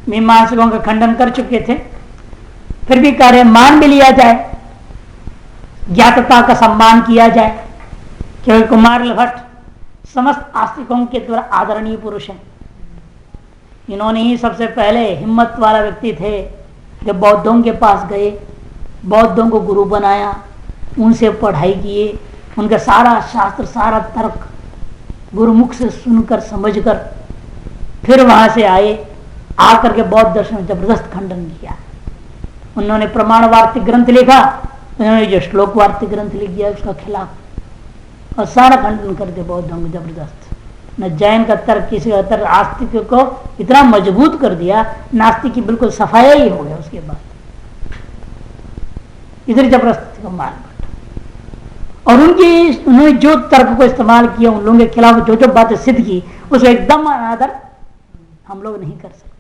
मीमांसकों का खंडन कर चुके थे, फिर भी कह रहे मान भी लिया जाए, ज्ञातता का सम्मान किया जाए, क्योंकि कुमार भट्ट समस्त आस्तिकों के द्वारा आदरणीय पुरुष हैं। इन्होंने ही सबसे पहले हिम्मत वाला व्यक्ति थे, जब बौद्धों के पास गए, बौद्धों को गुरु बनाया, उनसे पढ़ाई किए, उनका सारा शास्त्र सारा तर्क गुरुमुख से सुनकर समझकर फिर वहां से आए, आकर के बौद्ध दर्शन में जबरदस्त खंडन किया। उन्होंने प्रमाण वार्तिक ग्रंथ लिखा, उन्होंने जो श्लोक वार्तिक ग्रंथ लिख दिया उसका खिलाफ, और सारा खंडन कर दिया बौद्धों को जबरदस्त। न जैन का तर्क किसी का तर्क, आस्तिक को इतना मजबूत कर दिया, नास्तिक की बिल्कुल सफाया ही हो गया उसके बाद। इधर जबरदस्ती को मार, और उन्होंने जो तर्क को इस्तेमाल किया, उन लोगों के खिलाफ जो जो बातें सिद्ध की, उसको एकदम अनादर हम लोग नहीं कर सकते।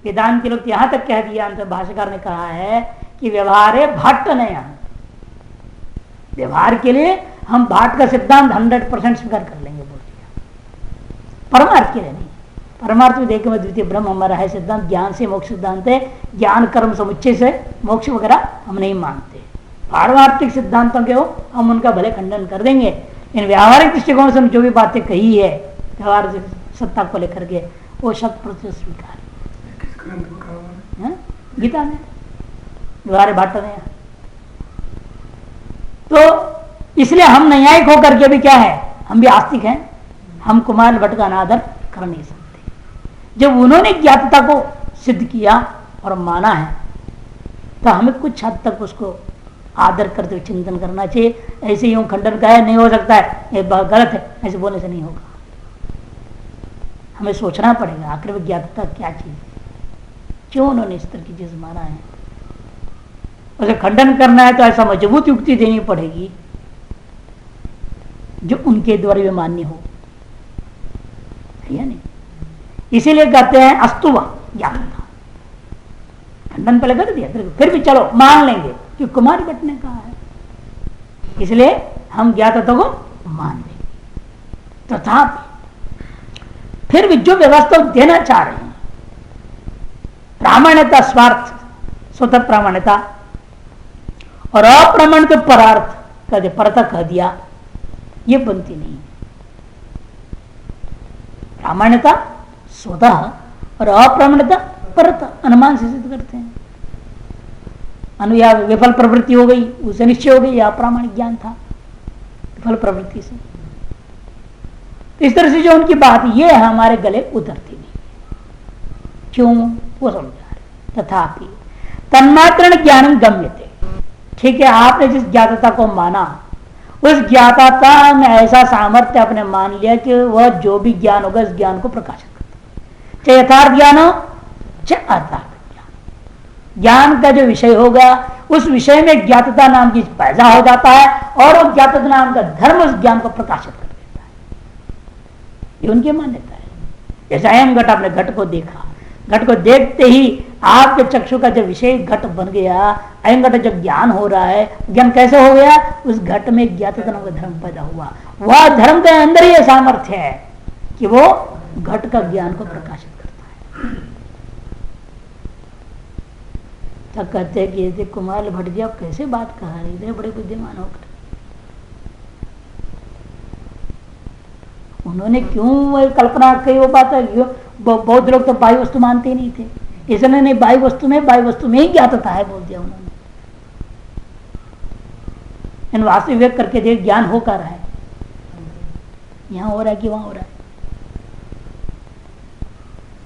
वेदांत के लोग यहां तक कह दिया, अंत भाष्यकार ने कहा है कि व्यवहार है भट्ट नहीं, व्यवहार के लिए हम भाट का सिद्धांत 100% स्वीकार कर लेंगे, बोल दिया। परमार्थ के लिए नहीं, परमार्थ में देखे द्वितीय ब्रह्म हमारा है सिद्धांत, ज्ञान से मोक्ष सिद्धांत है, ज्ञान कर्म समुच्चय से मोक्ष वगैरह हम नहीं मानते। पारमार्थिक सिद्धांतों के हो हम उनका भले खंडन कर देंगे, इन व्यावहारिक दृष्टिकोण से जो भी बातें कही है व्यवहार सत्ता को लेकर के, वो 100% स्वीकार है। गीता में व्यवहार भाट ने, तो इसलिए हम न्यायिक होकर के भी क्या है, हम भी आस्तिक हैं, हम कुमार भट्ट का अनादर कर नहीं सकते। जब उन्होंने ज्ञातता को सिद्ध किया और माना है, तो हमें कुछ हद तक उसको आदर करते हुए चिंतन करना चाहिए। ऐसे यूं खंडन का है नहीं हो सकता है, ये बात गलत है, ऐसे बोलने से नहीं होगा। हमें सोचना पड़ेगा आखिर में ज्ञातता क्या चीज है, क्यों उन्होंने इस तरह की चीज माना है। उसे खंडन करना है तो ऐसा मजबूत युक्ति देनी पड़ेगी जो उनके द्वारा भी मान्य हो, है नहीं। इसीलिए कहते हैं अस्तुवा ज्ञातता, खंडन पहले कर दिया, फिर भी चलो मान लेंगे कि कुमार भट्ट ने कहा है, इसलिए हम ज्ञातता को मान लेंगे। तथापि फिर भी जो व्यवस्था देना चाह रहे हैं, प्रामाण्यता स्वार्थ स्वतः प्रामाण्यता और अप्रामाणिक परार्थ कहते परता कह दिया, ये बनती नहीं। प्रामाण्यता स्वतः और अप्रामाण्यता परता अनुमान से सिद्ध करते हैं। अनुया विफल प्रवृत्ति हो गई, उसे निश्चय हो गई, या अप्रामाणिक ज्ञान था विफल प्रवृत्ति से। तो इस तरह से जो उनकी बात ये है हमारे गले उतरती नहीं, क्यों वो समझा रहे। तथापि तन्मात्रण ज्ञान गम्यते, ठीक है, आपने जिस ज्ञातता को माना, उस ज्ञातता में ऐसा सामर्थ्य आपने मान लिया कि वह जो भी ज्ञान होगा इस ज्ञान को प्रकाशित करता है, चाहे यथार्थ ज्ञान हो चाहे अर्थार्थ ज्ञान। ज्ञान का जो विषय होगा उस विषय में ज्ञातता नाम की पैदा हो जाता है, और उस ज्ञातता नाम का धर्म उस ज्ञान को प्रकाशित कर देता है। ये उनकी मान्यता है। जैसे अयम घट, आपने घट को देखा, घट को देखते ही आपके चक्षु का जो विषय घट बन गया, अयम घट जो ज्ञान हो रहा है, ज्ञान कैसे हो गया, उस घट में ज्ञातता नाम का धर्म पैदा हुआ। वह धर्म के अंदर ही सामर्थ्य है कि वो घट का ज्ञान को प्रकाशित करता है। तब कहते हैं कि यदि कुमार भट्ट जी आप कैसे बात कह रहे, इतने बड़े बुद्धिमान होकर उन्होंने क्यों कल्पना की वो बात है। बहुत लोग तो बाह्य वस्तु मानते ही नहीं थे, इसलिए नहीं बाह्य वस्तु में ही ज्ञातता है बोल दिया उन्होंने। इन वास्तविक विवेक करके देख ज्ञान हो कर रहा है, यहां हो रहा है कि वहां हो रहा है।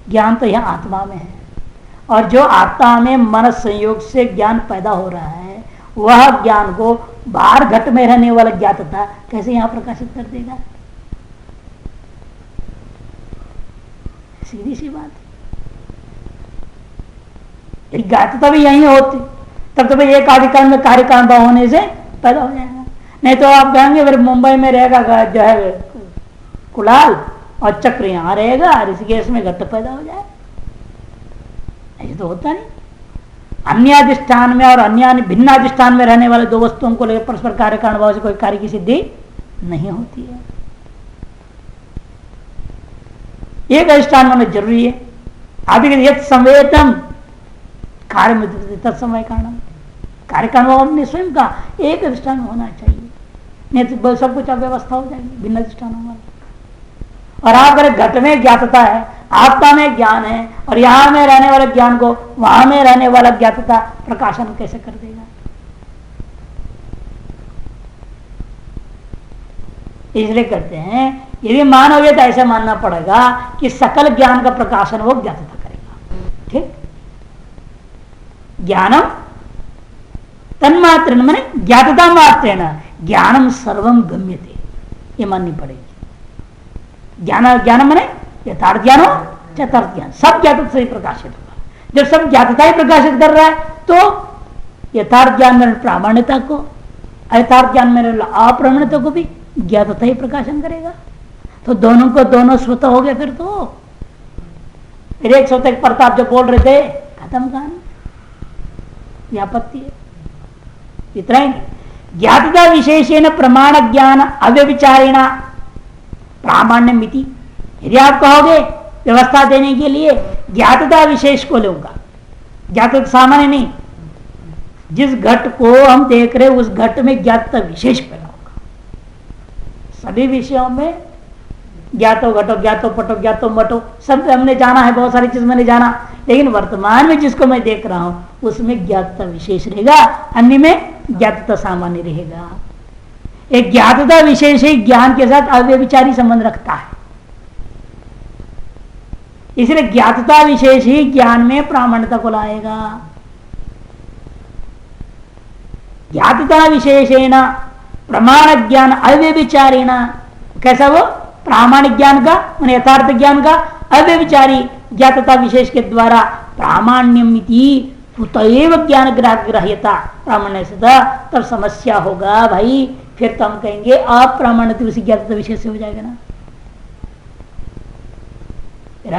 ज्ञान तो यहां आत्मा में है, और जो आत्मा में मन संयोग से ज्ञान पैदा हो रहा है, वह ज्ञान को बाहर घट में रहने वाला ज्ञातता कैसे यहां प्रकाशित कर देगा। सीधी सी बात है। ज्ञातता भी यही होती तब तो भाई एक आदिकाल में कार्यकाल भाव होने से पैदा हो जाएगा। नहीं तो आप कहेंगे फिर मुंबई में रहेगा जो है कुलाल और चक्र यहां रहेगा, ऋषिकेश में घट पैदा हो जाए, ऐसे तो होता नहीं। अन्याधिष्ठान में और अन्य भिन्नाधिष्ठान में रहने वाले दो वस्तुओं को लेकर परस्पर कार्य कारण भाव से कोई कार्य की सिद्धि नहीं होती है। एक अधिष्ठान होना जरूरी है, आदि संवेदम कार्य में तत्समय कारण कार्य कारण हमने स्वयं का एक अधिष्ठान होना चाहिए, नहीं तो सब कुछ अव्यवस्था हो जाएगी, भिन्न अधिष्ठान होगा। और आप अगर घट में ज्ञातता है, आत्मा में ज्ञान है, और यहां में रहने वाले ज्ञान को वहां में रहने वाला ज्ञातता प्रकाशन कैसे कर देगा? इसलिए कहते हैं यदि मानोगे तो ऐसे मानना पड़ेगा कि सकल ज्ञान का प्रकाशन वो ज्ञातता करेगा। ठीक, ज्ञानम तन्मात्र माने ज्ञातता मात्रेण ज्ञानम सर्वम गम्यते, ये माननी पड़ेगी। ज्ञान माने यथार्थ ज्ञान हो चतुर्थ ज्ञान, सब ज्ञातता से प्रकाशित होगा। जब सब ज्ञातता ही प्रकाशित कर रहा है तो यथार्थ ज्ञान में प्रामाण्यता को, अयथार्थ ज्ञान में अप्रामाण्यता को भी ज्ञातता ही प्रकाशन करेगा। तो दोनों को दोनों स्वतः हो गए। फिर तो फिर एक स्वतः प्रताप जो बोल रहे थे खत्म कहानी, आपत्ति है। इतना ही ज्ञातता विशेषेण प्रमाण ज्ञान अव्यभिचारिणा प्रामाण्य मिति। यदि आप कहोगे व्यवस्था देने के लिए ज्ञातता विशेष को लूंगा, ज्ञातता सामान्य नहीं, जिस घट को हम देख रहे उस घट में ज्ञातता विशेष पैदा होगा। सभी विषयों में ज्ञातो घटो ज्ञातो पटो ज्ञातो मटो सब हमने जाना है, बहुत सारी चीज मैंने जाना, लेकिन वर्तमान में जिसको मैं देख रहा हूं उसमें ज्ञातता विशेष रहेगा, अन्य में ज्ञातता सामान्य रहेगा। एक ज्ञातता विशेष ही ज्ञान के साथ अव्यभिचारी संबंध रखता है, इसलिए ज्ञातता विशेष ही ज्ञान में प्रामाण्यता को लाएगा। ज्ञातता विशेषेण प्रमाण ज्ञान अव्यभिचारिण, कैसा वो प्रामाणिक ज्ञान का मान यथार्थ ज्ञान का अव्यभिचारी ज्ञातता विशेष के द्वारा प्रामाण्यमिति तैव ज्ञान ग्राह्यता प्रामाण्य से तब समस्या होगा भाई। फिर तो हम कहेंगे अप्रामाण्यता उसी ज्ञातता विशेष से हो जाएगा ना।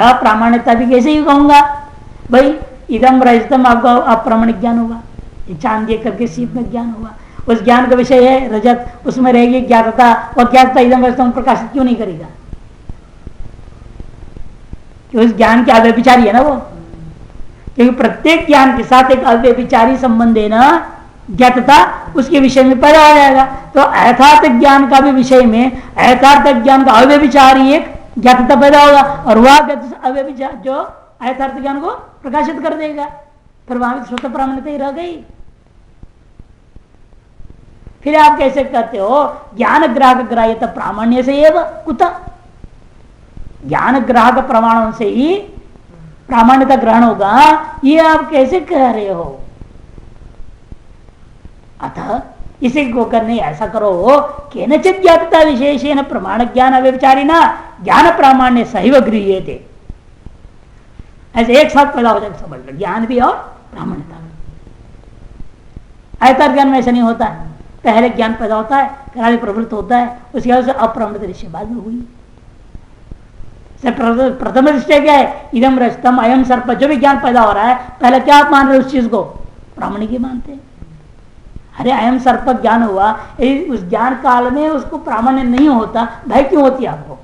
अप्रामाण्यता भी कैसे ही कहूंगा भाई, इदम रजतम आपको अप्रामाणिक ज्ञान होगा, चांद देख करके सीप में ज्ञान होगा, उस ज्ञान का विषय है रजत, उसमें रहेगी ज्ञातता, और ज्ञातता इदम रजतम प्रकाशित क्यों नहीं करेगा? कि उस ज्ञान के अव्यभिचारी है ना वो, क्योंकि प्रत्येक ज्ञान के साथ एक अव्यभिचारी संबंध है ना, ज्ञातता उसके विषय में पैदा हो जाएगा। तो यथार्थ ज्ञान का भी विषय में यथार्थ ज्ञान का अव्यभिचारी एक ज्ञातता पैदा होगा, और वह अव्यभिचार जो यथार्थ ज्ञान को प्रकाशित कर देगा, फिर वहां स्वतः प्रामाण्यता ही रह गई। फिर आप कैसे कहते हो ज्ञान ग्राहक ग्राह्यता प्रामाण्य से एवं कुत, ज्ञान ग्राहक प्रमाणों से ही प्रामाण्यता ग्रहण होगा, ये आप कैसे कह रहे हो? अतः इसी को करने ऐसा करो केनचित ज्ञातता विशेषेण प्रमाण ज्ञान अव्यभिचारिणा ज्ञान प्रामाण्य सहिव गृह्यते, ऐसे एक साथ पैदा हो जाएगा समझ, ज्ञान भी और प्रामाण्यता। आयतर ज्ञान में ऐसा नहीं होता है, पहले ज्ञान पैदा होता है फिर आगे प्रवृत्त होता है, उसके बाद से अप्रामाण्यता दृश्य बाद में हुई। प्रथम दृष्टि क्या है, इदम रजतम अयम सर्प, जो भी ज्ञान पैदा हो रहा है पहले क्या आप मान रहे उस चीज को? प्रामाणिक ही मानते हैं। अरे अयम सर्प ज्ञान हुआ, उस ज्ञान काल में उसको प्रामाण्य नहीं होता, भय क्यों होती है आपको?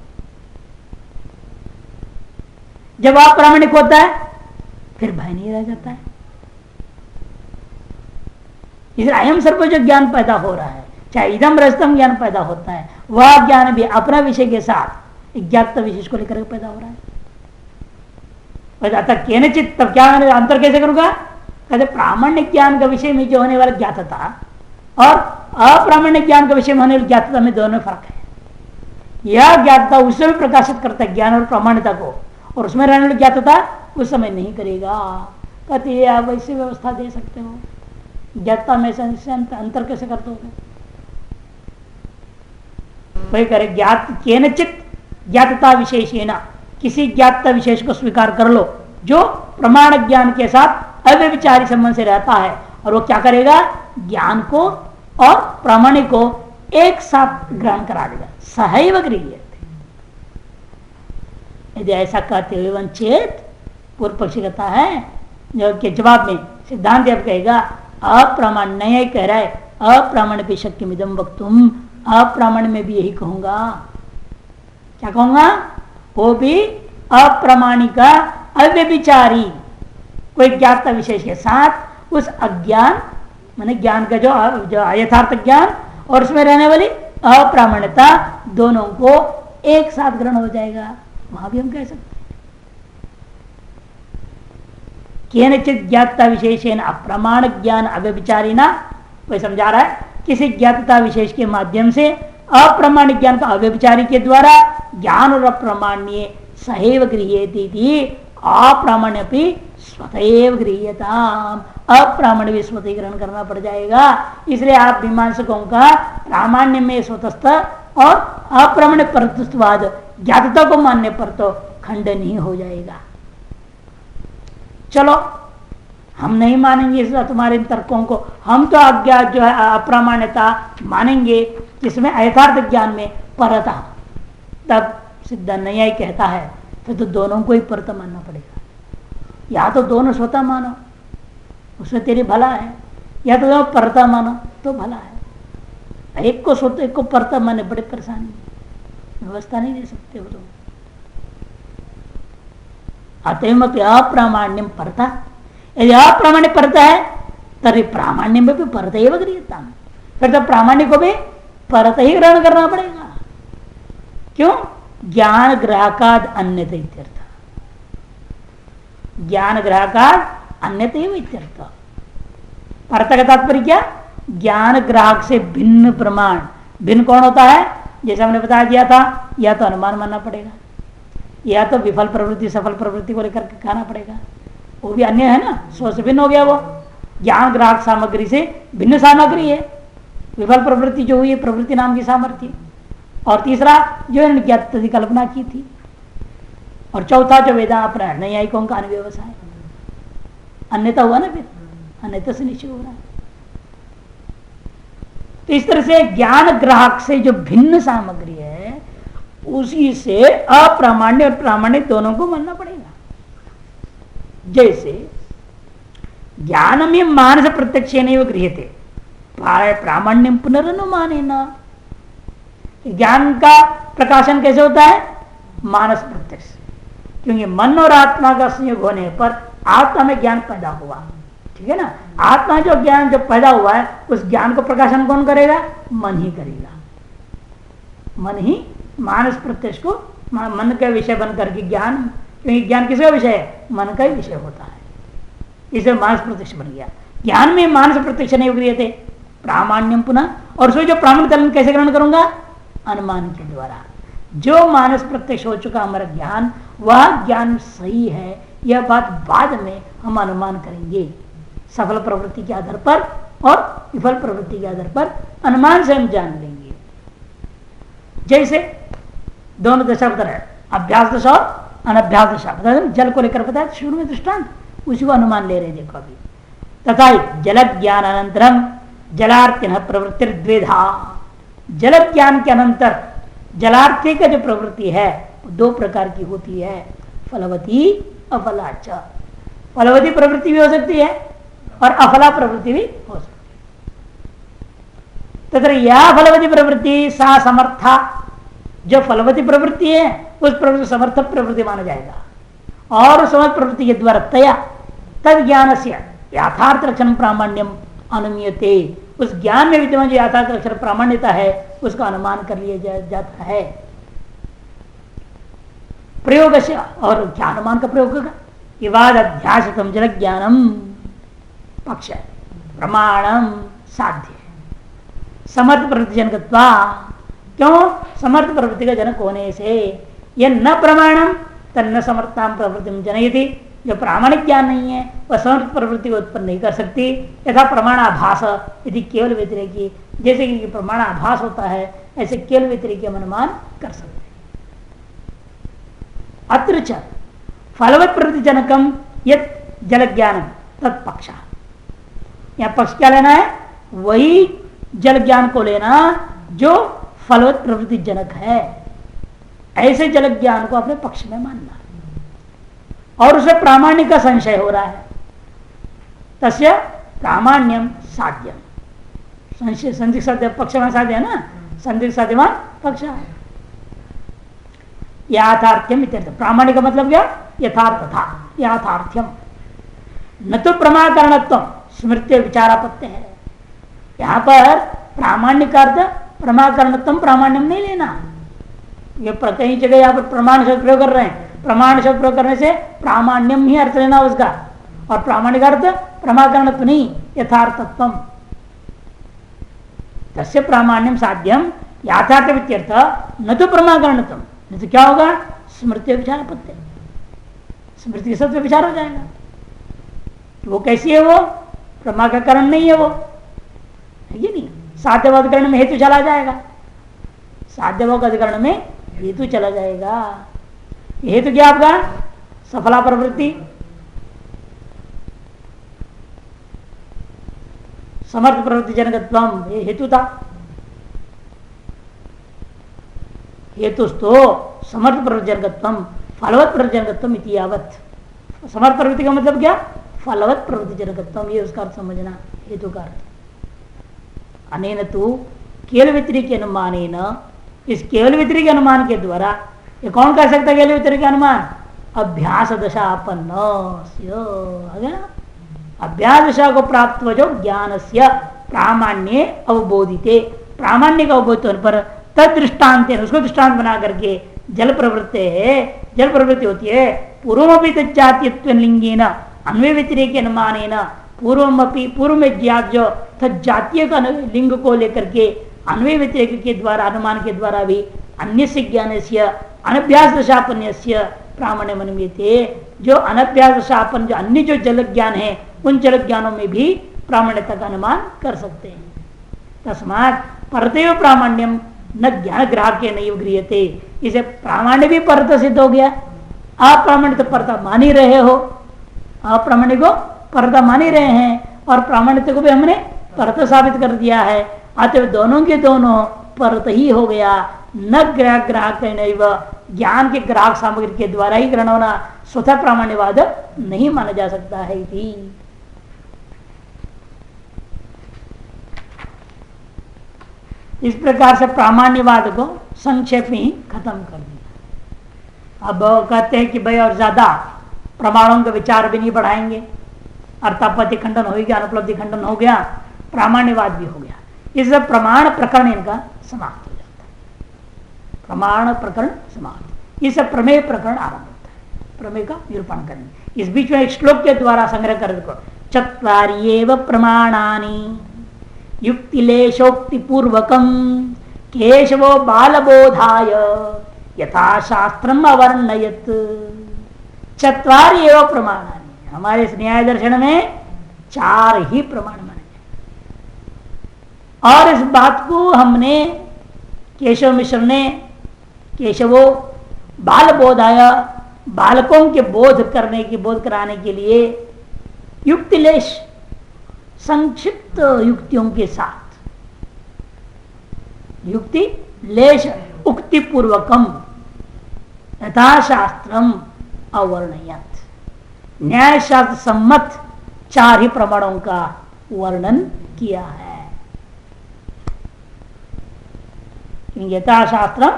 जब आप प्रामाणिक होता है फिर भय नहीं रह जाता है। इसलिए अयम सर्प जो ज्ञान पैदा हो रहा है, चाहे इदम रजतम ज्ञान पैदा होता है, वह ज्ञान भी अपना विषय के साथ ज्ञात विशेष को लेकर पैदा हो रहा है। अतः केनचित, तब क्या अंतर कैसे करूंगा? कहते प्रामाण्य ज्ञान का विषय में जो होने वाला ज्ञातता और अप्रामाण्य ज्ञान का विषय में होने वाली ज्ञातता में दोनों फर्क है। यह ज्ञातता उस समय प्रकाशित करता है ज्ञान और प्रामाण्यता को, और उसमें रहने वाली ज्ञातता उस समय नहीं करेगा। कहते आप ऐसी व्यवस्था दे सकते हो, ज्ञातता में से अंतर कैसे करते हो? वही करे ज्ञात केनचित ज्ञातता विशेषेण, किसी ज्ञातता विशेष को स्वीकार कर लो जो प्रमाण ज्ञान के साथ अव्यभिचारी संबंध से रहता है, और वो क्या करेगा? ज्ञान को और प्रामाणिक को एक साथ ग्रहण करा देगा, सहैव गृह्यते। यदि ऐसा कहते हुए वंचित पूर्व पक्षी कहता है, जो के जवाब में सिद्धांत अब कहेगा अप्रामाण्य, नहीं कह रहा है अप्रामाण्य भी शक्य मिदम वक्तुम, अप्रामाण्य में भी यही कहूंगा। क्या कहूंगा? वो भी अप्रामाणिका अव्यभिचारी कोई ज्ञाता विशेष के साथ उस अज्ञान माने ज्ञान का जो यथार्थ ज्ञान और उसमें रहने वाली अप्रामाण्यता दोनों को एक साथ ग्रहण हो जाएगा, वहां भी हम कह सकते हैं। केनचित ज्ञाता विशेषेण अप्रमाण ज्ञान अव्यभिचारिणा, कोई समझा रहा है किसी ज्ञातता विशेष के माध्यम से अप्रमाणिक ज्ञान का अव्यभिचारी के द्वारा ज्ञान और अप्रामाण्य सहैव गृह्यते, अप्रामाण्य भी स्वतएव गृह्यता, अप्रामाण्य भी स्वतः ग्रहण करना पड़ जाएगा। इसलिए आप मीमांसकों का प्रामाण्य में स्वतस्थ और अप्रामाण्य परतस्थवाद ज्ञातता को मानने पर तो खंडन ही हो जाएगा। चलो हम नहीं मानेंगे इस तुम्हारे तर्कों को, हम तो अज्ञात जो है अप्रामाण्यता मानेंगे जिसमें यथार्थ ज्ञान में परता, तब सिद्ध न्याय कहता है फिर तो दोनों को ही परत मानना पड़ेगा। या तो दोनों स्वतः मानो उसमें तेरी भला है, या तो परता मानो तो भला है। एक को स्वतः एक को परता माने बड़े परेशानी, व्यवस्था नहीं दे सकते हो तो। अतएव अप्रामाण्यम परता, यदि अप्रामाण्य परता है तभी प्रामाण्य में भी परत ही गृह्यता, फिर तो प्रामाण्य को भी परत ही ग्रहण करना पड़ेगा। क्यों? ज्ञान ग्राहकाद अन्यथा इत्यर्थ, ज्ञान ग्राहकाद अन्यथा इत्यर्थ। परत का तात्पर्य क्या? ज्ञान ग्राहक से भिन्न प्रमाण। भिन्न कौन होता है? जैसे हमने बता दिया था, या तो अनुमान मानना पड़ेगा, या तो विफल प्रवृत्ति सफल प्रवृत्ति को लेकर के खाना पड़ेगा, वो भी अन्य है ना, स्व से भिन्न हो गया। वो ज्ञान ग्राहक सामग्री से भिन्न सामग्री है, विफल प्रवृत्ति जो हुई है प्रवृत्ति नाम की सामर्थ्य, और तीसरा जो ज्ञात कल्पना की थी, और चौथा जो वेदा अपना न्यायिकों का अनुव्यवसाय, अन्यथा हुआ ना, फिर अन्यथा से निश्चय हो रहा है। तो इस तरह से ज्ञान ग्राहक से जो भिन्न सामग्री है उसी से अप्रामाण्य और प्रामाण्य दोनों को मानना पड़ेगा। जैसे ज्ञान में मानस प्रत्यक्ष नहीं गृह्यते प्रामाण्यम पुनरनुमानेन, ज्ञान का प्रकाशन कैसे होता है? मानस प्रत्यक्ष, क्योंकि मन और आत्मा का संयोग होने पर आत्मा में ज्ञान पैदा हुआ, ठीक है ना। आत्मा जो ज्ञान जो पैदा हुआ है उस ज्ञान को प्रकाशन कौन करेगा? मन ही करेगा। मन ही मानस प्रत्यक्ष को मन का विषय बन करके ज्ञान, क्योंकि ज्ञान किसका विषय है? मन का ही विषय होता है, इसे मानस प्रत्यक्ष बन गया। ज्ञान में मानस प्रत्यक्ष नहीं गृह्यते प्रामाण्यम पुनः, और उसमें जो प्रामाण्य दलन कैसे ग्रहण करूंगा? अनुमान के द्वारा। जो मानस प्रत्यक्ष हो चुका हमारा ज्ञान, वह ज्ञान सही है, यह बात बाद में हम अनुमान करेंगे सफल प्रवृत्ति के आधार पर और विफल प्रवृत्ति के आधार पर अनुमान से हम जान लेंगे। जैसे दोनों दशा बता रहे, अभ्यास दशा और अनभ्यास दशा बता, जल को लेकर बताया शुरू में दृष्टांत, उसी को अनुमान ले रहे देखो अभी। तथा जल ज्ञान अनंतरम जलार्थिन प्रवृत्ति द्वेधा, जल ज्ञान के अनंतर जलार्थी का जो प्रवृत्ति है दो प्रकार की होती है, फलवती अफलाच। फलवती प्रवृत्ति भी हो सकती है और अफला प्रवृत्ति भी हो सकती है। तथा यह फलवती प्रवृत्ति सा समर्था, जो फलवती प्रवृत्ति है उस प्रवृत्ति समर्थ प्रवृत्ति माना जाएगा, और समर्थ प्रवृत्ति के द्वारा तया तद ज्ञान से यथार्थ लक्षण प्रामाण्यम अनुमीयते, उस ज्ञान में विद्यमान जो यथार्थ लक्षण प्रामाण्यता है उसका अनुमान कर लिया जाता है। प्रयोग से, और क्या अनुमान का प्रयोग होगा? विवाद अध्यासतम जल ज्ञानम पक्ष है, प्रमाणम साध्य है, समर्थ प्रवृत्ति जनकत्वा। क्यों? समर्थ प्रवृत्ति का जनक होने से यह न प्रमाणम तन्न समर्थता प्रवृत्ति जनयति, जो प्रामाणिक ज्ञान नहीं है वह समर्थ प्रवृत्ति को उत्पन्न नहीं कर सकती। यथा प्रमाणाभास यदि केवल व्यतिरेकी, जैसे कि प्रमाणाभास होता है ऐसे केवल व्यतिरेकी हम अनुमान कर सकते हैं। अत्र च फलवत प्रवृत्ति जनकम यत् जल ज्ञानम तत्पक्ष, यह पक्ष क्या लेना है? वही जल ज्ञान को लेना जो फलवत प्रवृत्ति जनक है, ऐसे जल ज्ञान को अपने पक्ष में मानना, और उसे प्रामाण्य का संशय हो रहा है, तस्य प्रामाण्यम साध्यम। संशय संदिग्ध साध्य पक्ष में साध्य है ना, संदिग्ध साध्यवान पक्ष है। याथार्थ्यम इत्यर्थ। प्रामाण्य का मतलब क्या? यथार्थ था याथार्थ्यम न तो प्रमाकरणत्व स्मृति विचारापत्य है। यहाँ पर प्रामाण्य का अर्थ प्रमाकरणत्व प्रामाण्यम नहीं लेना। ये कई जगह यहाँ पर प्रमाण शब्द प्रयोग कर रहे हैं, प्रमाण शब्द प्रयोग करने से प्रामाण्यम ही अर्थ लेना उसका, और प्रामाणिक अर्थ प्रमाकरणत्व नहीं यथार्थत्व। तस्य प्रामाण्यम साध्यम याथार्थ वित्यर्थ न तो प्रमाकरणत्व, नहीं तो क्या होगा स्मृति विचारापत्य, स्मृति के साथ विचार हो जाएगा। वो कैसी है, वो प्रमा का करण नहीं है, वो है कि नहीं। साध्यवाद करण में हेतु चला जाएगा, साध्यवाद अधिकरण में हेतु चला जाएगा। हेतु क्या आपका सफला प्रवृत्ति, समर्थ प्रवृत्ति जनकत्वम, ये हेतु था। हेतुस्तो समर्थ प्रवृत्ति जनकत्वम फलवत प्रवृत्ति जनकत्वम इति यावत्। समर्थ प्रवृत्ति का मतलब क्या, फलवत प्रवृत्ति जनकत्वम, ये उसका अर्थ समझना हेतु का अर्थ। अनेन तो केवल व्यतिरिक अनुमानेन, इस केवल व्यतिरिक अनुमान के द्वारा ये कौन कर सकता है केवल व्यतिरिक अनुमान, अभ्यास दशापन्न, अभ्यास दशा को प्राप्त हो जो ज्ञान से प्रामाण्य अवबोधिते, प्रामाण्य का अवबोध होने पर तद दृष्टान्त, उसको दृष्टांत बना करके जल प्रवृत्ति है, जल प्रवृत्ति होती है पूर्वमपि तज्जातीयत्व लिंगेन अन्वय व्यतिरेक अनुमानेन, पूर्वमपि पूर्व में ज्ञात जो तज्जातीय का लिंग को लेकर के अन्वय व्यतिरेक के द्वारा अनुमान के द्वारा भी अन्य से ज्ञान से अनभ्यास दशापन्य से प्रामाण्य मनमीयते, जो अनभ्यास दशापन जो अन्य जो जल ज्ञान है उन जल ज्ञानों में भी प्रामाण्यता का अनुमान कर सकते हैं। तस्मात् परतैव प्रामाण्यम न ज्ञान ग्राहक के नहीं गृह्यते, इसे प्रामाण्य भी परत सिद्ध हो गया। आप प्रामाण्य तो परता मान ही रहे हो, आप प्रामाण्य को परता मान ही रहे हैं और प्रामाण्यता को भी हमने परत साबित कर दिया है। अतः दोनों के दोनों परत ही हो गया। न ग्राहक ग्राहक नहीं, ज्ञान के ग्राहक सामग्री के द्वारा ही ग्रहण होना स्वतः प्रामाण्यवाद नहीं माना जा सकता है। इस प्रकार से प्रामाण्यवाद को संक्षेप में ही खत्म कर दिया। अब कहते हैं कि भाई और ज्यादा प्रमाणों का विचार भी नहीं बढ़ाएंगे, अर्थापत्ति खंडन हो गया, अनुपलब्धि खंडन हो गया, प्रामाण्यवाद भी हो गया। इस प्रमाण प्रकरण इनका समाप्त हो जाता है। प्रमाण प्रकरण समाप्त, इस प्रमेय प्रकरण आरंभ होता है, प्रमेय का निरूपण करेंगे। इस बीच में एक श्लोक के द्वारा संग्रह कर दो, चत्वार्येव प्रमाणानि युक्तिलेशोक्ति पूर्वकम केशवो बालबोधाय यथा शास्त्रम अवर्णयत। चत्वार्येव प्रमाणानि, हमारे इस न्याय दर्शन में 4 ही प्रमाण माने, और इस बात को हमने केशव मिश्र ने केशवो बाल बोधाया, बालकों के बोध करने की बोध कराने के लिए युक्तिलेश संक्षिप्त युक्तियों के साथ, युक्ति लेश उक्ति पूर्वकम यथाशास्त्रम अवर्णयत, न्याय शास्त्र सम्मत 4 ही प्रमाणों का वर्णन किया है। यथाशास्त्र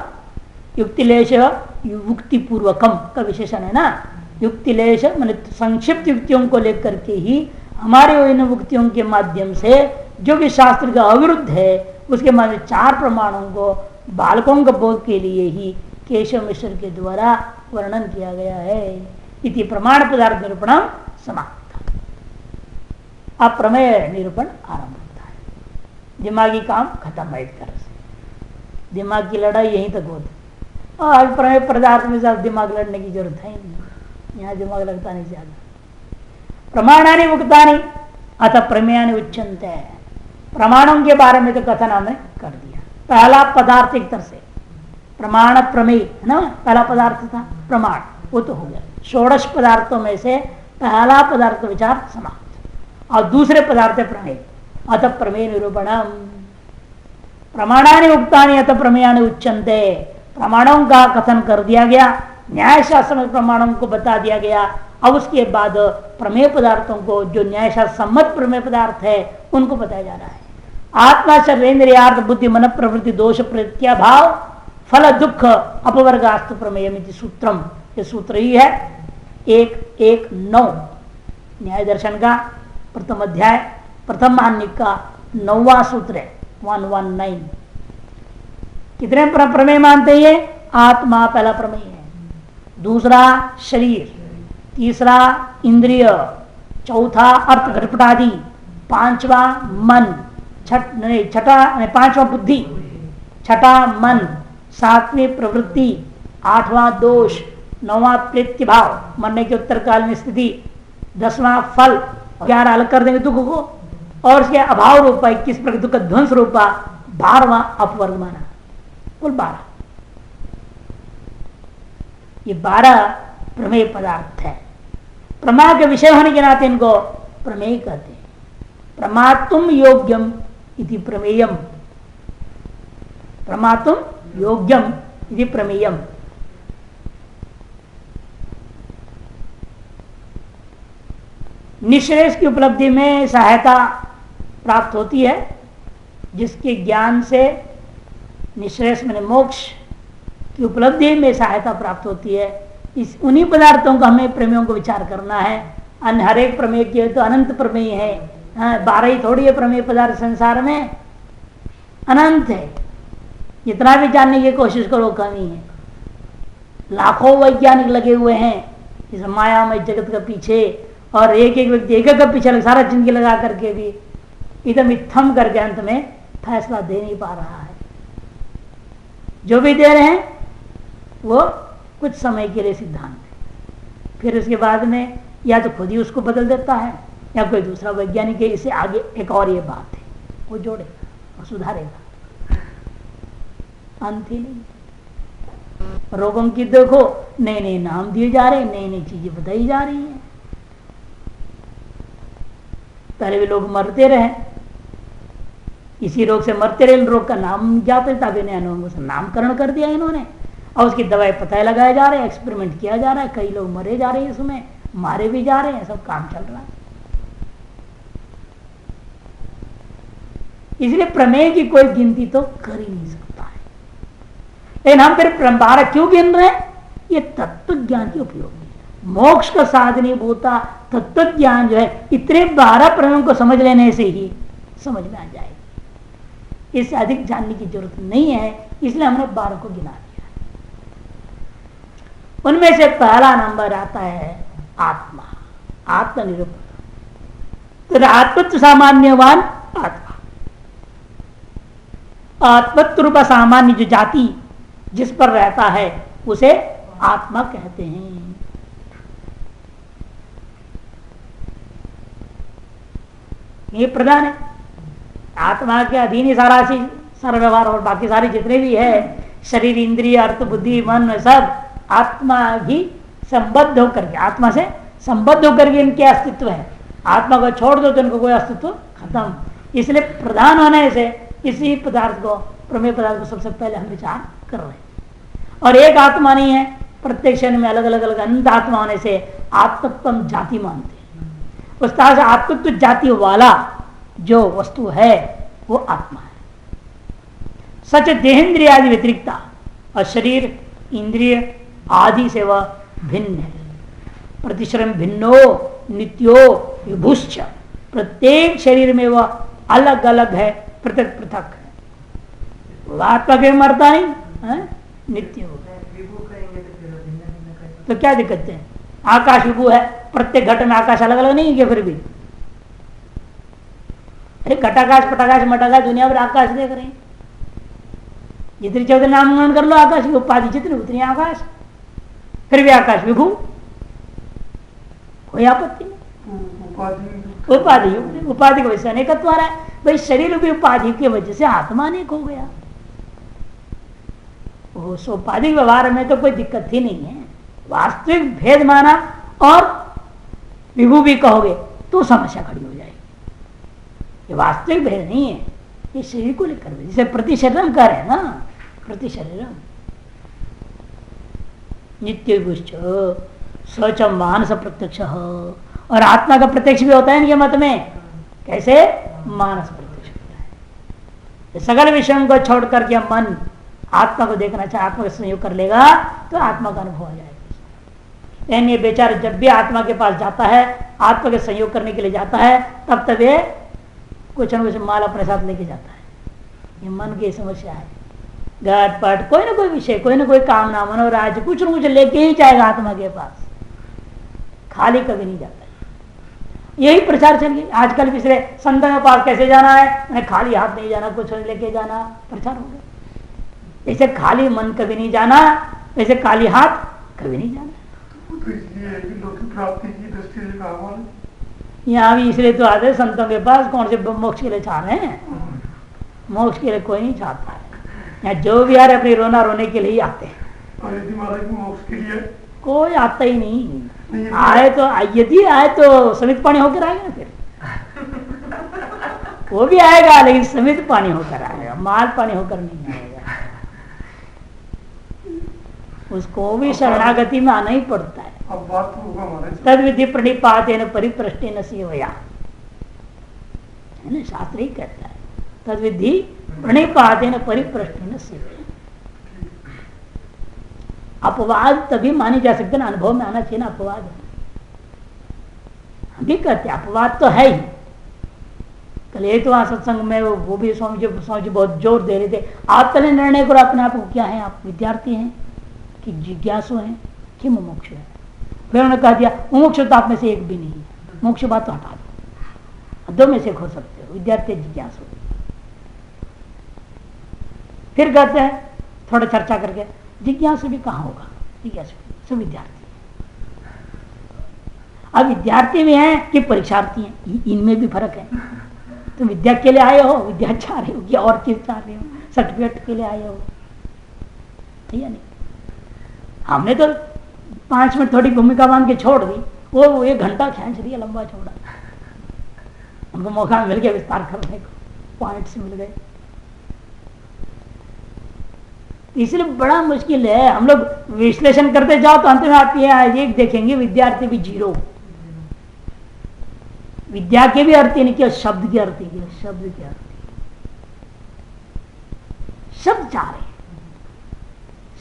युक्तिलेश युक्ति पूर्वकम का विशेषण है ना, युक्तिलेश मान संक्षिप्त युक्तियों को लेकर के ही हमारे इन युक्तियों के माध्यम से जो कि शास्त्र का अविरुद्ध है उसके माध्यम 4 प्रमाणों को बालकों के बोध के लिए ही केशव मिश्र के द्वारा वर्णन किया गया है। इति प्रमाण पदार्थ निरूपण समाप्त। अब प्रमेय निरूपण आरंभ होता है। दिमागी काम खत्म है, एक तरह से दिमाग की लड़ाई यहीं तक होती, और प्रमेय पदार्थ में ज्यादा दिमाग लड़ने की जरूरत है नहीं, यहाँ दिमाग लगता नहीं ज्यादा। प्रमाणानि उक्तानि अथ प्रमेयानि उच्यन्ते, प्रमाणों के बारे में तो कथन हमने कर दिया। पहला पदार्थ एक तरह से प्रमाण प्रमेय है ना, पहला पदार्थ था प्रमाण, वो तो हो गया। 16 पदार्थों में से पहला पदार्थ विचार समाप्त, और दूसरे पदार्थ प्रमेय। अथ प्रमेय निरूपणम, प्रमाणानि उक्तानि अथ प्रमेयानि उच्यन्ते, प्रमाणों का कथन कर दिया गया, न्याय शास्त्र में प्रमाणों को बता दिया गया। अब उसके बाद प्रमेय पदार्थों को, जो न्याय शास्त्र सम्मत प्रमेय पदार्थ है, उनको बताया जा रहा है। आत्मा शरीरेन्द्रियार्थ बुद्धि मन प्रवृत्ति दोष प्रत्याभाव फल दुख अपवर्गास्तु प्रमेयमिति सूत्रम, ये सूत्र ही है। 1:1:9 न्याय दर्शन का प्रथम अध्याय प्रथम महानिक का 9वां सूत्र है 119। कितने प्रमेय मानते हैं? आत्मा पहला प्रमेय है, दूसरा शरीर, तीसरा इंद्रिय, चौथा अर्थ घटपटादि, पांचवा मन, छठा पांचवा बुद्धि, छठा मन, सातवीं प्रवृत्ति, आठवां दोष, नौवां प्रेत्य भाव मरने के उत्तरकालीन स्थिति, 10वां फल, 11 अलग कर देंगे दुख को, और उसके अभाव रूपा 21 प्रकार दुख ध्वंस रूपा 12वां अपवर्ग माना, कुल 12। ये 12 प्रमेय पदार्थ है। प्रमा के विषय होने के नाते इनको प्रमेय कहते हैं। प्रमातुम योग्यम इति प्रमेयम, प्रमातुम योग्यम इति प्रमेयम। निश्रेष की उपलब्धि में सहायता प्राप्त होती है, जिसके ज्ञान से निश्रेष में मोक्ष की उपलब्धि में सहायता प्राप्त होती है। इस उन्हीं पदार्थों का हमें प्रमेयों को विचार करना है। अन्य हर एक प्रमेय के तो अनंत प्रमेय है, 12 ही थोड़ी है प्रमेय पदार्थ, संसार में अनंत है। जितना भी जानने की कोशिश करो कमी है। लाखों वैज्ञानिक लगे हुए हैं इस मायामय जगत के पीछे, और एक एक व्यक्ति एक एक पीछे लग सारा जिंदगी लगा करके भी एकदम इत्थम करके अंत में फैसला दे नहीं पा रहा है। जो भी दे रहे हैं वो कुछ समय के लिए सिद्धांत है, फिर उसके बाद में या तो खुद ही उसको बदल देता है या कोई दूसरा वैज्ञानिक है इसे आगे एक और ये बात है वो जोड़ेगा और सुधारेगा। अंत ही नहीं। रोगों की देखो नए नए नाम दिए जा रहे हैं, नई नई चीजें बताई जा रही हैं। पहले भी लोग मरते रहे, इसी रोग से मरते रहे, रोग का नाम ज्ञात है, तभी नया नामकरण कर दिया इन्होंने, और उसकी दवाई पता लगाया जा रहा है, एक्सपेरिमेंट किया जा रहा है, कई लोग मरे जा रहे हैं, इसमें मारे भी जा रहे हैं, सब काम चल रहा है। इसलिए प्रमेय की कोई गिनती तो कर ही नहीं सकता है। लेकिन हम फिर 12 क्यों गिन रहे हैं? ये तत्व ज्ञान की उपयोगी, मोक्ष का साधनी भूता तत्व ज्ञान जो है, इतने 12 प्रमेयों को समझ लेने से ही समझ में आ जाएगी। इससे अधिक जानने की जरूरत नहीं है, इसलिए हमने 12 को गिना दिया। उनमें से पहला नंबर आता है आत्मा, आत्मनिरूपण। तो आत्मत्व सामान्यवान आत्मा, आत्मत्व रूप सामान्य जो जाति जिस पर रहता है उसे आत्मा कहते हैं। ये प्रधान है, आत्मा के अधीन ही सारा चीज, सारा व्यवहार और बाकी सारे जितने भी है शरीर, इंद्रिय, अर्थ, बुद्धि, मन, सब आत्मा भी संबद्ध होकर के, आत्मा से संबद्ध होकर के इनके अस्तित्व है। आत्मा को छोड़ दो तो इनको कोई अस्तित्व खत्म। इसलिए प्रधान होने से इसी पदार्थ को, प्रमेय पदार्थ को सबसे पहले हम विचार कर रहे हैं। और एक आत्मा नहीं है, प्रत्येक क्षण में अलग अलग अलग अनंत आत्मा होने से आत्मत्व जाति मानते हैं। उस तरह से आत्मत्व जाति वाला जो वस्तु है वो आत्मा है। सच देहेंद्रिय आदि व्यतिरिक्ता, और शरीर, इंद्रिय आदि से वह भिन्न है। प्रतिश्रम भिन्नो नित्यो विभुश्च, प्रत्येक शरीर में वह अलग अलग है, पृथक पृथक है। वह आत्मा के मरता नहीं है, नित्य हो। तो क्या दिक्कत है? आकाश विभु है, प्रत्येक घट में आकाश अलग अलग नहीं है फिर भी। अरे घटाकाश, पटाकाश, मटाकाश, दुनिया भर आकाश देख रहे हैं। जितनी चौधरी नामकरण कर लो आकाश की उपाधि जितनी उतनी आकाश, फिर भी आकाश विभु, कोई आपत्ति नहीं। उपाधि उपाधि की वजह से अनेकत्व आ रहा है। भाई शरीर भी उपाधि की वजह से आत्मा अनेक हो गया। उस उपाधि व्यवहार में तो कोई दिक्कत ही नहीं है। वास्तविक भेद माना और विभू भी कहोगे तो समस्या खड़ी हो जाएगी। ये वास्तविक भेद नहीं है, ये शरीर को लेकर, जिसे प्रति शरीरम कह रहे हैं ना, प्रति शरीरम नित्य विभुश्च सच मानस प्रत्यक्ष। और आत्मा का प्रत्यक्ष भी होता है इनके मत में। कैसे? मानस प्रत्यक्ष होता है। सगल विषयों को छोड़ करके मन आत्मा को देखना चाहे, आत्मा का संयोग कर लेगा तो आत्मा का अनुभव हो जाएगा। लेकिन ये बेचारा जब भी आत्मा के पास जाता है, आत्मा के संयोग करने के लिए जाता है, तब तक ये कुछ न कुछ माल अपने साथ लेके जाता है। ये मन की समस्या है। घाट पाट कोई ना कोई विषय, कोई ना कोई कामना, मनोराज्य, कुछ न कुछ लेके ही जाएगा आत्मा के पास, खाली कभी नहीं जाता। यही प्रचार चल गया आजकल। पिछले संतों के पास कैसे जाना है, उन्हें खाली हाथ नहीं जाना, कुछ लेके जाना, प्रचार हो गया। जैसे खाली मन कभी नहीं जाना, वैसे खाली हाथ कभी नहीं जाना। यहाँ भी इसलिए तो आते संतों के पास, कौन से मोक्ष के लिए चाह रहे हैं? मोक्ष के लिए कोई नहीं चाहता है। यहाँ जो भी आ रहे अपनी रोना रोने के लिए ही आते हैं। मोक्ष के लिए कोई आता ही नहीं। आए तो यदि आए तो समित पानी होकर आएगा, फिर वो भी आएगा लेकिन समित पानी होकर आएगा, माल पानी होकर नहीं आएगा। उसको भी शरणागति में आना ही पड़ता है। अब बात होगा तद विधि प्रणिपातेन परिप्रष्टेन सेवया, है ना, शास्त्र ही कहता है तद विधि प्रणिपातेन परिप्रष्टेन सेवया। अपवाद तभी माने जा सकते ना, अनुभव में आना चाहिए ना अपवाद। हम भी कहते हैं अपवाद तो है ही। कल एक तो वहां सत्संग में वो भी स्वामी जी बहुत जोर दे रहे थे, आप पहले निर्णय करो अपने आप को, क्या है आप, विद्यार्थी हैं कि जिज्ञासु हैं कि मुमुक्षु है। फिर उन्होंने कह दिया मुमुक्षु तो आप में से एक भी नहीं है, मुमुक्षु बात तो हटा दो, दो में से एक हो सकते हो, विद्यार्थी जिज्ञासु। फिर कहते हैं थोड़ा चर्चा करके जिज्ञासु भी कहाँ होगा, जिज्ञासु सब विद्यार्थी। अब विद्यार्थी भी हैं कि परीक्षार्थी हैं, इनमें भी फर्क है। तो विद्या के लिए आए हो, विद्या चाह रहे हो या और चीज चाह रहे हो, सर्टिफिकेट के लिए आए हो, या नहीं? हमने तो 5 मिनट थोड़ी भूमिका बांध के छोड़ दी, वो 1 घंटा खींच दिया, लंबा छोड़ा। हमको मौका मिल गया विस्तार करने को, पॉइंट्स मिल गए। इसलिए बड़ा मुश्किल है। हम लोग विश्लेषण करते जाओ तो अंत में आप ये देखेंगे विद्यार्थी भी 0। विद्या के भी अर्थ नहीं किया, शब्द की अर्थ किया, शब्द की अर्थ, शब्द चाह रहे,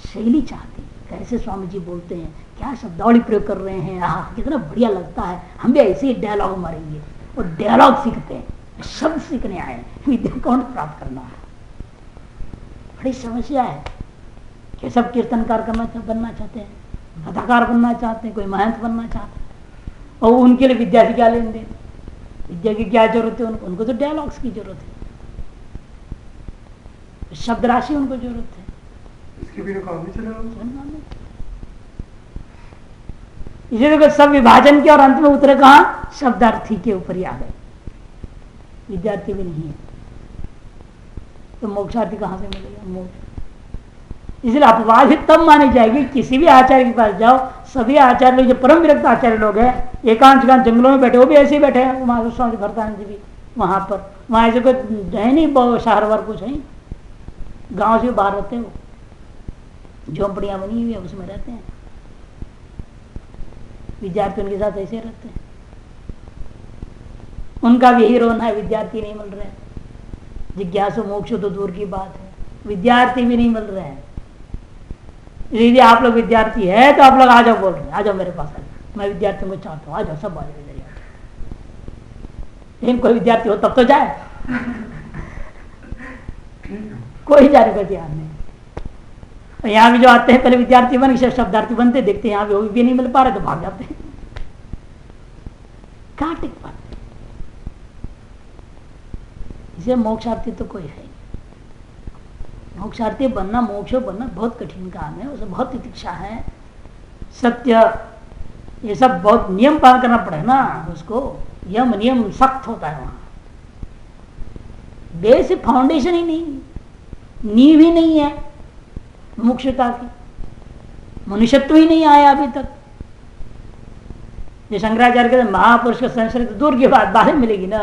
शैली चाहती, कैसे स्वामी जी बोलते हैं, क्या शब्दावली प्रयोग कर रहे हैं, कितना बढ़िया लगता है, हम भी ऐसे ही डायलॉग मारेंगे। और डायलॉग सीखते हैं, शब्द सीखने आए, विद्या कौन प्राप्त करना है। बड़ी समस्या है कि सब कीर्तनकार बनना चाहते हैं, कथाकार बनना चाहते हैं, कोई महंत बनना चाहते हैं, और उनके लिए विद्या से क्या लेन देन, विद्या की क्या जरूरत है उनको तो डायलॉग्स की जरूरत है, शब्द राशि उनको जरूरत है। इसके बिना काम नहीं चलेगा। इसी देखो सब विभाजन के और अंत में उतरे कहाँ, शब्दार्थी के ऊपर ही आ गए। विद्यार्थी भी नहीं है तो मोक्षार्थी कहां से मिलेगा मोक्ष। इसलिए अपवाद ही तब मानी जाएगी, किसी भी आचार्य के पास जाओ, सभी आचार्य लोग जो परम विरक्त आचार्य लोग हैं, एकांत जंगलों में बैठे, वो भी ऐसे ही बैठे हैं। वहां स्वामी भरतानंद जी भी वहां पर, वहां ऐसे कोई है नहीं, शहर वार कुछ है, गांव से बाहर रहते हैं, वो झोंपड़ियां बनी हुई है उसमें रहते हैं। विद्यार्थी उनके साथ ऐसे रहते हैं, उनका भी यही रोना है, विद्यार्थी नहीं मिल रहे, जिज्ञासु मोक्ष तो दूर की बात है, विद्यार्थी भी नहीं मिल रहे हैं। यदि आप लोग विद्यार्थी है तो आप लोग आ जाओ, बोल रहे हैं आ जाओ मेरे पास, आ जाओ, मैं विद्यार्थियों को चाहता हूँ, आ जाओ सब आ जाओ इधर। लेकिन कोई विद्यार्थी हो तब तो जाए, कोई जाने का तैयार नहीं। यहाँ भी जो आते हैं पहले विद्यार्थी बन के शब्दार्थी बनते, देखते हैं यहाँ भी नहीं मिल पा रहे तो भाग जाते हैं, कहाँ टिक पाते। इसे मोक्षार्थी तो कोई है, मोक्षार्थी बनना, मोक्ष बनना बहुत कठिन काम है, उसे बहुत तितिक्षा है, सत्य ये सब बहुत नियम पालन करना पड़े ना उसको, यम नियम सख्त होता है। वहां बेसिक फाउंडेशन ही नहीं, नींव ही नहीं है मोक्षता की, मनुष्यत्व ही नहीं आया अभी तक। जो शंकराचार्य के महापुरुष का संस्कृत दूर की बात बाद में मिलेगी ना,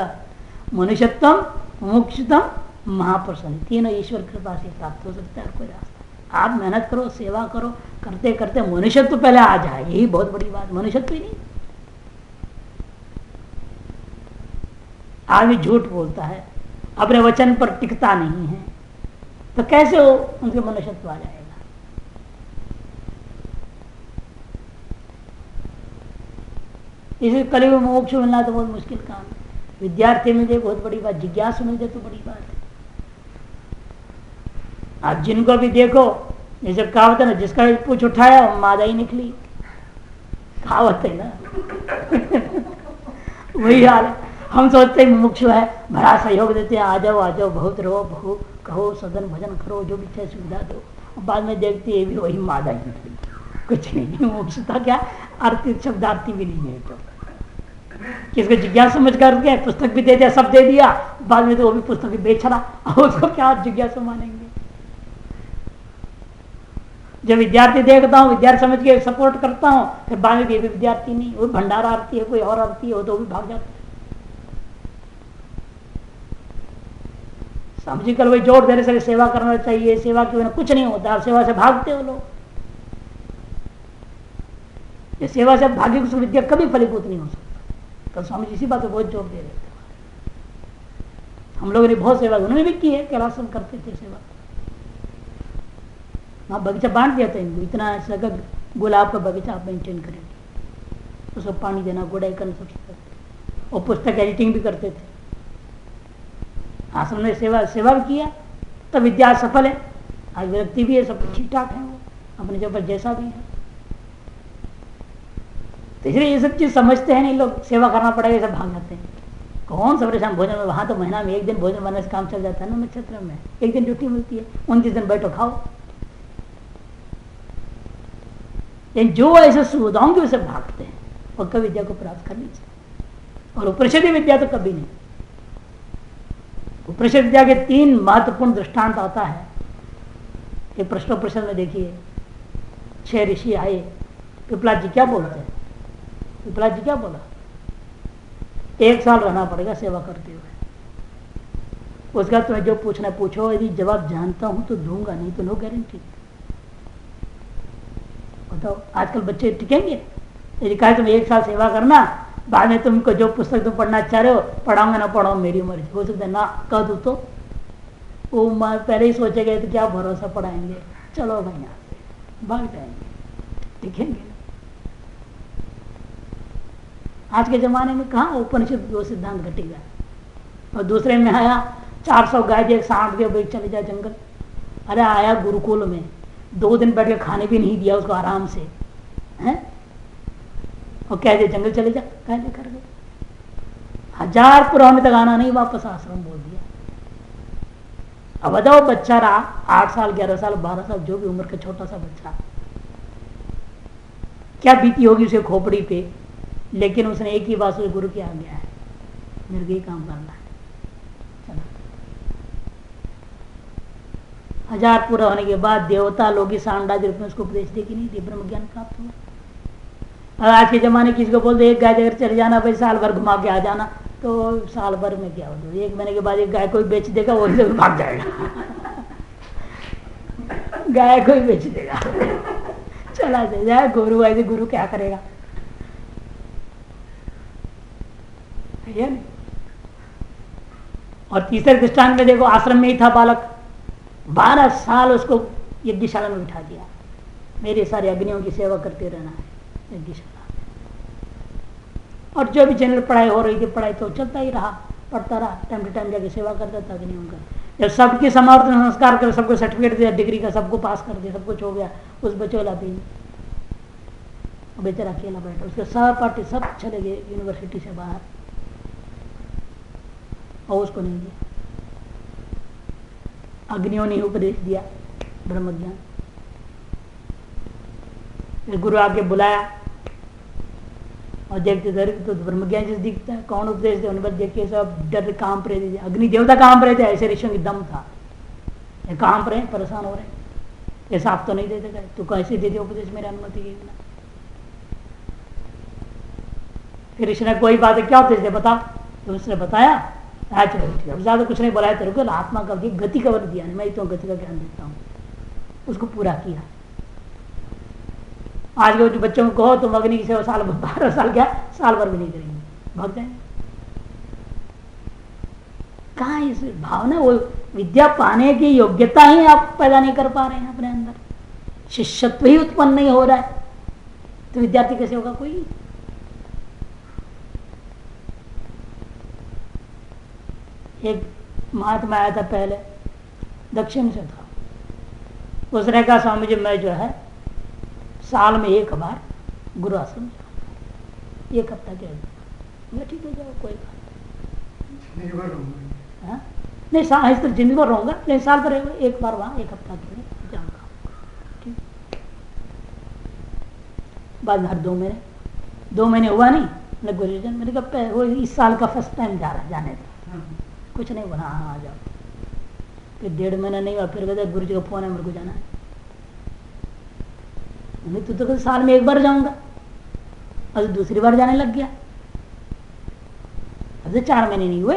मनुष्यत्वम मोक्षतम महापुरुष, तीनों ईश्वर कृपा से प्राप्त हो सकता है। कोई रास्ता, आप मेहनत करो, सेवा करो, करते करते मनुष्यत्व तो पहले आ जाए, यही बहुत बड़ी बात। मनुष्यत्व ही नहीं, आदमी झूठ बोलता है, अपने वचन पर टिकता नहीं है, तो कैसे वो उनके मनुष्यत्व आ जाएगा। इसे कलयुग में मोक्ष मिलना तो बहुत मुश्किल काम है। विद्यार्थी मिल जाए बहुत बड़ी बात, जिज्ञासु मिल जाए तो बड़ी बात है। आज जिनको भी देखो, जैसे कहावत है ना, जिसका पूछ उठाया वो मादा ही निकली, कहावत है ना। वही हाल है। हम सोचते हैं मुमुक्षु है, बड़ा सहयोग देते हैं, आ जाओ बहुत रहो, बहु कहो, सदन भजन करो, जो भी चाहे सुविधा दो। बाद में देखते हैं भी वही मादा ही निकली, कुछ नहीं। मुमुक्षुता क्या, आरती शब्दार्थी भी नहीं है। तो किसको जिज्ञासा समझ करके पुस्तक भी दे दिया, सब दे दिया, बाद में तो वो भी पुस्तक बेच रहा, उसको क्या जिज्ञासा मानेंगे। जब विद्यार्थी देखता हूँ, विद्यार्थी समझ के सपोर्ट करता हूँ, फिर बाद में भी विद्यार्थी नहीं, वो भंडारा आरती है, कोई और आरती है, वो तो भी भाग जाता है। समझी कर वही जोर देने से सेवा करना चाहिए, सेवा के बिना कुछ नहीं होता, सेवा से भागते हो लोग। ये सेवा से भाग्य कुछ विद्या कभी फलीभूत नहीं हो सकता। तो स्वामी जी इसी बात पे बहुत जोर दे रहे थे। हम लोगों ने बहुत सेवा उन्होंने भी की है, कैलाश करते थे सेवा। वहाँ बगीचा बांट दिया था इनको, इतना ऐसा गुलाब का बगीचा आप मेंटेन करेंगे, उसको पानी देना, गुड़ाई करना, सब करते। और पुस्तक एडिटिंग भी करते थे। आश्रम ने सेवा भी किया, तो विद्या सफल है। आज व्यक्ति भी है, सब ठीक ठाक है, वो अपने जगह पर जैसा भी है। तो इसलिए ये सब चीज समझते हैं नहीं लोग, सेवा करना पड़ेगा, सब भाग जाते हैं। कौन सब परेशान भोजन में, वहां तो महीना में एक दिन भोजन बनाने से काम चल जाता है ना। नक्षत्र में एक दिन छुट्टी मिलती है, 29 दिन बैठो खाओ। लेकिन जो ऐसे सुविधाओं की वजह से भागते हैं और कभी विद्या को प्राप्त कर नहीं सकते। और उपनिषद विद्या तो कभी नहीं। उपनिषद विद्या के 3 महत्वपूर्ण दृष्टांत आता है। एक प्रश्नोपनिषद में देखिए, 6 ऋषि आए, पिपला जी क्या बोलते हैं? पिपला जी क्या बोला? 1 साल रहना पड़ेगा सेवा करते हुए, उसका तुम्हें जो पूछना पूछो, यदि जवाब जानता हूं तो दूंगा, नहीं तो नो गारंटी। बताओ आजकल बच्चे टिकेंगे? यदि कहा तुम 1 साल सेवा करना, बाद में तुमको जो पुस्तक तुम पढ़ना चाह रहे हो पढ़ाऊंगा ना पढ़ाऊं मेरी मर्जी, हो सकता है ना कह दू तो वो पहले ही सोचेगा तो क्या भरोसा पढ़ाएंगे, चलो भाई यहाँ से भाग जाएंगे, टिकेंगे। आज के जमाने में कहाँ उपनिषद वो सिद्धांत घटेगा। और दूसरे में आया 400 गाय एक सांप के बैठ चले जाए जंगल। अरे आया गुरुकुल में, 2 दिन बैठ के खाने भी नहीं दिया उसको आराम से, हैं? और कह दे जंगल चले जा, कह दे कर गए। 1000 पुराने तक आना नहीं, वापस आश्रम बोल दिया। अब बताओ बच्चा रहा 8 साल 11 साल 12 साल जो भी उम्र का छोटा सा बच्चा, क्या बीती होगी उसे खोपड़ी पे। लेकिन उसने एक ही बात, गुरु की आज्ञा है, मेरे को ये काम करना है, चला। 1000 पूरा होने के बाद देवता लोग सांडा रूप में उसको उपदेश दे कि नहीं दे, ब्रह्म ज्ञान प्राप्त हुआ। और आज के जमाने किसी को बोलते एक गाय अगर चले जाना भाई साल भर घुमा के आ जाना, तो साल भर में क्या होता है, 1 महीने के बाद एक गाय कोई बेच देगा, वही से भाग जाएगा। गाय कोई बेच देगा, चला जाए गुरु, ऐसे गुरु क्या करेगा, है नहीं। और तीसरे दृष्टांत में देखो, आश्रम में ही था बालक, 12 साल उसको यज्ञशाला में बिठा दिया, मेरे सारे अग्नियों की सेवा करते रहना है यज्ञशाला। और जो भी जनरल पढ़ाई हो रही थी, पढ़ाई तो चलता ही रहा, पढ़ता रहा, टाइम टू टाइम जाके सेवा करता था अग्नियों का। जब सबके समावर्तन संस्कार कर, सबको सर्टिफिकेट दिया डिग्री का, सबको पास कर दिया, सब कुछ हो गया, उस बच्चे वाला भी बेचारा अकेला बैठा, उसके सहपाठी सब चले गए यूनिवर्सिटी से बाहर, और उसको नहीं दिया। अग्नियों ने उपदेश दिया ब्रह्म ज्ञान। गुरु आके बुलाया और देखते तो ब्रह्म ज्ञान जैसे दिखता है, कौन उपदेश दे, उन्हें देखिए सब डर कांप रहे थे, अग्नि देवता कांप रहे थे, ऐसे ऋषियों की दम था, ये कांप रहे, परेशान हो रहे, ये साफ तो नहीं देते गए, तू कैसे दे दे उपदेश मेरी अनुमति के बिना। फिर ऋषि ने कोई बात है, क्या उपदेश दे बताओ, तो उसने बताया, अब ज्यादा कुछ नहीं बोलाया तेरे को, आत्मा का गति का बल दिया नहीं, मैं तो गति का ज्ञान देता हूँ, उसको पूरा किया। आज के जो बच्चों को कहो तुम अग्नि की सेवा साल 12 साल क्या साल भर भी नहीं करेंगे, भाग जाएंगे। कहाँ इस भावना, वो विद्या पाने की योग्यता ही आप पैदा नहीं कर पा रहे हैं अपने अंदर, शिष्यत्व ही उत्पन्न नहीं हो रहा है, तो विद्यार्थी कैसे होगा कोई। एक महात्मा आया था पहले, दक्षिण से था। उसने कहा स्वामी जी मैं जो है साल में एक बार गुरु आश्रम जाऊँ, एक हफ्ता के लिए। मैं ठीक है जाओ, कोई बात नहीं। नहीं साल इस तरह जिंदगी भर रहूंगा, लेकिन साल भर एक बार वहाँ एक हफ्ता के लिए जाऊँगा। ठीक, बाद में हर 2 महीने हुआ नहीं, मैं गुरुजन मैंने कहा वो इस साल का फर्स्ट टाइम जा रहा, जाने दो, कुछ नहीं बोला, हाँ आ जाओ। फिर 1.5 महीना नहीं हुआ, फिर कहते गुरु जी का फोन है मेरे को जाना है। तू तो साल में एक बार जाऊंगा, और दूसरी बार जाने लग गया। अब 4 महीने नहीं हुए,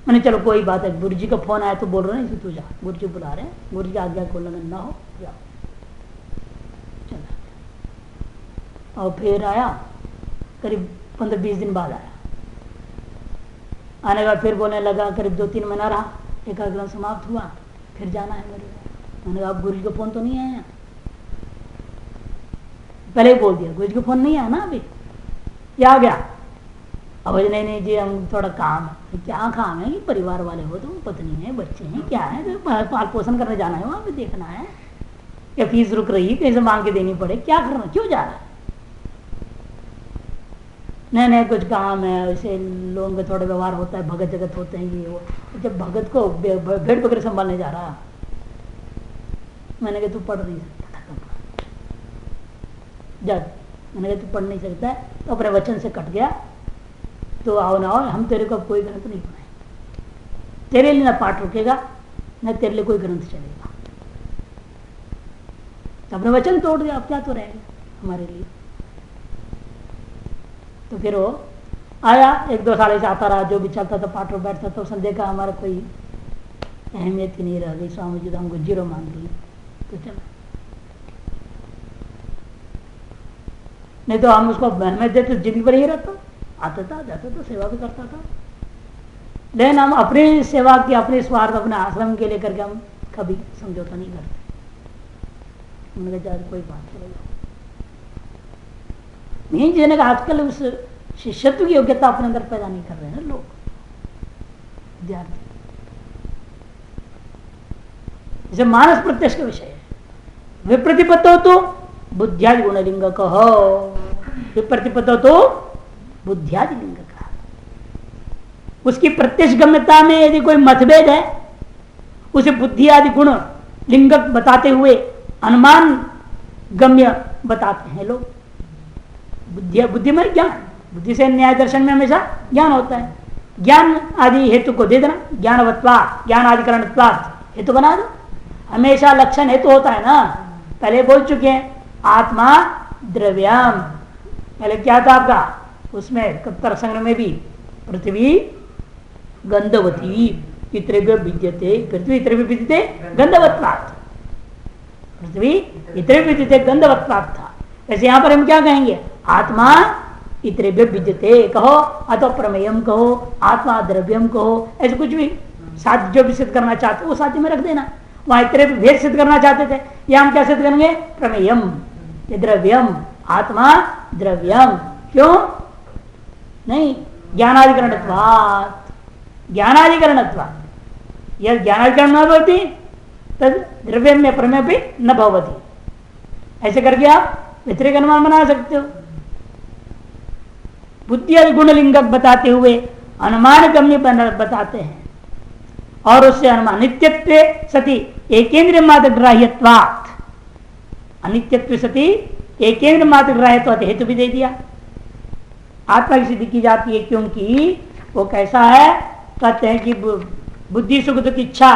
मैंने चलो कोई बात है, गुरु जी का फोन आया तो बोल रहे हैं तू जा, गुरु जी बुला रहे हैं, गुरु जी आज्ञा को लगन ना हो जाओ। चला और फिर आया, करीब 15-20 दिन बाद आया। आने के बाद फिर बोलने लगा, करीब 2-3 महीना रहा, एकाग्रह समाप्त हुआ, फिर जाना है मेरे। मैंने कहा गुरु जी का फोन तो नहीं आया, पहले ही बोल दिया गुरु जी का फोन नहीं आया ना अभी, क्या आ गया? अब नहीं जी हम थोड़ा काम है। क्या काम है? कि परिवार वाले हो तुम, पत्नी है, बच्चे हैं, क्या है तो पाल पोषण करने जाना है, वहां पे देखना है, या फीस रुक रही है कैसे मांग के देनी पड़े, क्या करना, क्यों जा रहा है? नहीं कुछ काम है, वैसे लोगों का थोड़ा व्यवहार होता है, भगत जगत होते हैं ये वो। जब भगत को भेड़ बकरे संभालने जा रहा, मैंने कहा तू पढ़ नहीं सकता, जब मैंने कहा तू पढ़ नहीं सकता तो अपने वचन से कट गया, तो आओ ना आओ, हम तेरे को अब कोई ग्रंथ नहीं पढ़ाए, तेरे लिए ना पाठ रुकेगा ना तेरे लिए कोई ग्रंथ चलेगा। तो अपने वचन तोड़ दिया, अब क्या तो रहेगा हमारे लिए। तो फिर वो आया, 1-2 साल ऐसे आता रहा, जो भी चलता था पाठ में बैठता था। उसने देखा हमारा कोई अहमियत ही नहीं रह गई, स्वामी जी तो हमको 0 मान लिए, तो चला। नहीं तो हम उसको अहमियत देते जिंदगी भर ही रहता, आता था जाता था, सेवा भी करता था। लेकिन हम अपनी सेवा की, अपने स्वार्थ, अपने आश्रम के लिए करके हम कभी समझौता नहीं करते। उन्होंने कहा कोई बात चलेगा नहीं, जिन्हें आजकल उस शिष्यत्व की योग्यता अपने अंदर पैदा नहीं कर रहे हैं लोग, विद्यार्थी। जैसे मानस प्रत्यक्ष का विषय है, विप्रतिपत्त हो तो बुद्धियादि गुणलिंग कहो, विप्रतिपत्त हो तो बुद्धियादि लिंग का। उसकी प्रत्यक्ष गम्यता में यदि कोई मतभेद है, उसे बुद्धि आदि गुण लिंग बताते हुए अनुमान गम्य बताते हैं लोग। बुद्धि में ज्ञान, बुद्धि से न्याय दर्शन में हमेशा ज्ञान होता है। ज्ञान आदि हेतु को दे देना, ज्ञानवत्वा, ज्ञान आदिकरणत्वात् हेतु बना दो। हमेशा लक्षण हेतु होता है ना, पहले बोल चुके हैं। आत्मा द्रव्यम, पहले क्या था आपका उसमें कत्तर संग्रह में भी, पृथ्वी गंधवती इतरेभ्यो विद्यते, पृथ्वी इतरेभ्यो विद्यते गंधवत्वात्, पृथ्वी इतरेभ्यो विद्यते गंधवत्वात् था। वैसे यहां पर हम क्या कहेंगे? आत्मा इतरेभ्यो विद्यते कहो, अथवा प्रमेयम कहो, आत्मा द्रव्यम कहो, ऐसे कुछ भी साध्य जो भी सिद्ध करना चाहते वो साध्य में रख देना। वहां इतने भेद सिद्ध करना चाहते थे, या हम क्या सिद्ध करेंगे? प्रमेयम द्रव्यम, आत्मा द्रव्यम। क्यों नहीं? ज्ञानाधिकरणत्वात्, ज्ञानाधिकरणत्वात्। यह ज्ञानाधिकरण न भवति तद द्रव्यम में प्रमेय भी न भवति। ऐसे करके आप व्यतिरेक अनुमान बना सकते हो। बुद्धि आदि गुणलिंगक बताते हुए अनुमान गम्य बताते हैं, और उससे अनुमान नित्यत्व सति एकेंद्र मात्र ग्राह्यत्वात्, अनित्यत्व सति एकेंद्र मात्र ग्राह्यत्वात् हेतु भी दे दिया। आत्मा की सिद्धि की जाती है क्योंकि वो कैसा है? कहते हैं कि बुद्धि सुख दुख इच्छा,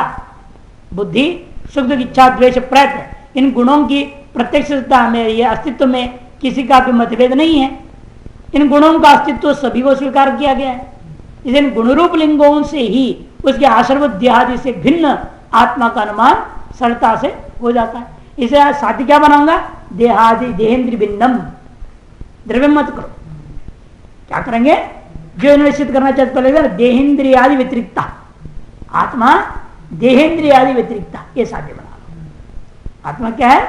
बुद्धि सुख दुख इच्छा द्वेष प्रयत्न, इन गुणों की प्रत्यक्षता में या अस्तित्व में किसी का भी मतभेद नहीं है। इन गुणों का अस्तित्व सभी को स्वीकार किया गया है। इस इन गुणरूप लिंगों से ही उसके आश्रव देहादि से भिन्न आत्मा का अनुमान सरलता से हो जाता है। इसे साध्य क्या बनाऊंगा? देहादि देहेंद्र भिन्नम, द्रव्य मत करो। क्या करेंगे? जो निश्चित करना चाहते पहले देहेंद्रियादि व्यतिरिक्ता, आत्मा देहेंद्रियादि व्यतिरिक्ता, ये साध्य बना लो। आत्मा क्या है?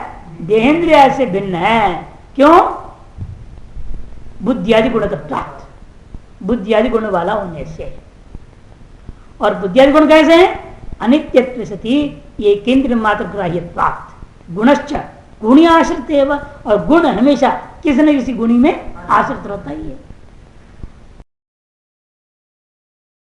देहेंद्रिय से भिन्न है। क्यों? बुद्धियादि गुणतत्वात्, बुद्धियादि गुण वाला होने से। और बुद्धियादि गुण कैसे हैं? अनित्यत्व सती ये केंद्र मात्र ग्राह्यत्वात् गुणश्च गुणी आश्रित एवं, और गुण हमेशा किसी न किसी गुणी में आश्रित रहता ही है।